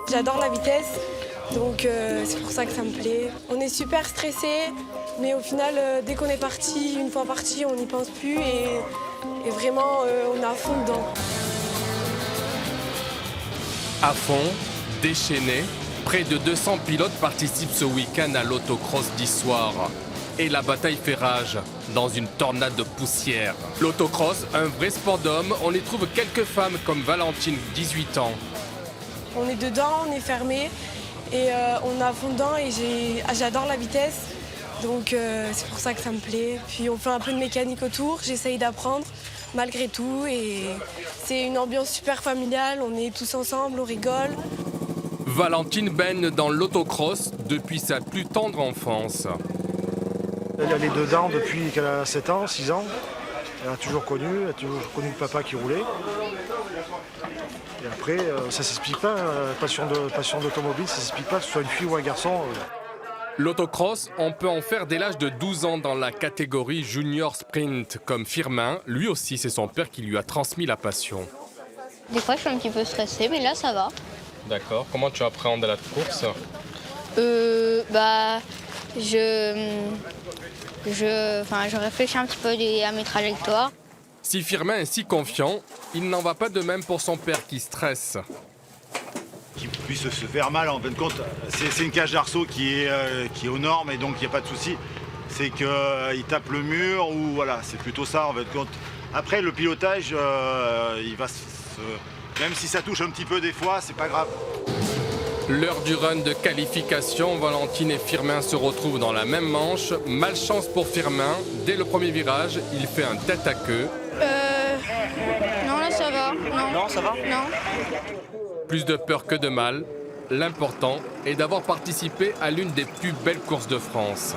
J'adore la vitesse, donc c'est pour ça que ça me plaît. On est super stressé, mais au final, dès qu'on est parti, une fois parti, on n'y pense plus et vraiment, on est à fond dedans. À fond, déchaîné, près de 200 pilotes participent ce week-end à l'autocross d'Issoire. Et la bataille fait rage dans une tornade de poussière. L'autocross, un vrai sport d'homme, on y trouve quelques femmes comme Valentine, 18 ans. On est dedans, on est fermé et on est à fond dedans et j'adore la vitesse. Donc c'est pour ça que ça me plaît. Puis on fait un peu de mécanique autour, j'essaye d'apprendre malgré tout. Et c'est une ambiance super familiale, on est tous ensemble, on rigole. Valentine baigne dans l'autocross depuis sa plus tendre enfance. Elle est dedans depuis qu'elle a 7 ans, 6 ans. Elle a toujours connu le papa qui roulait. Et après, ça s'explique pas, passion d'automobile, ça s'explique pas que ce soit une fille ou un garçon. L'autocross, on peut en faire dès l'âge de 12 ans dans la catégorie junior sprint, comme Firmin. Lui aussi, c'est son père qui lui a transmis la passion. Des fois, je suis un petit peu stressée, mais là, ça va. D'accord. Comment tu appréhendes la course? Je réfléchis un petit peu à mes trajectoires. Si Firmin est si confiant, il n'en va pas de même pour son père qui stresse. Qui puisse se faire mal, en fin de compte, c'est une cage d'arceau qui est aux normes et donc il n'y a pas de souci. C'est qu'il tape le mur ou voilà, c'est plutôt ça en fin de compte. Après le pilotage, même si ça touche un petit peu des fois, c'est pas grave. L'heure du run de qualification, Valentine et Firmin se retrouvent dans la même manche. Malchance pour Firmin, dès le premier virage, il fait un tête à queue. Non, là, ça va. Non, ça va? Non. Plus de peur que de mal, l'important est d'avoir participé à l'une des plus belles courses de France.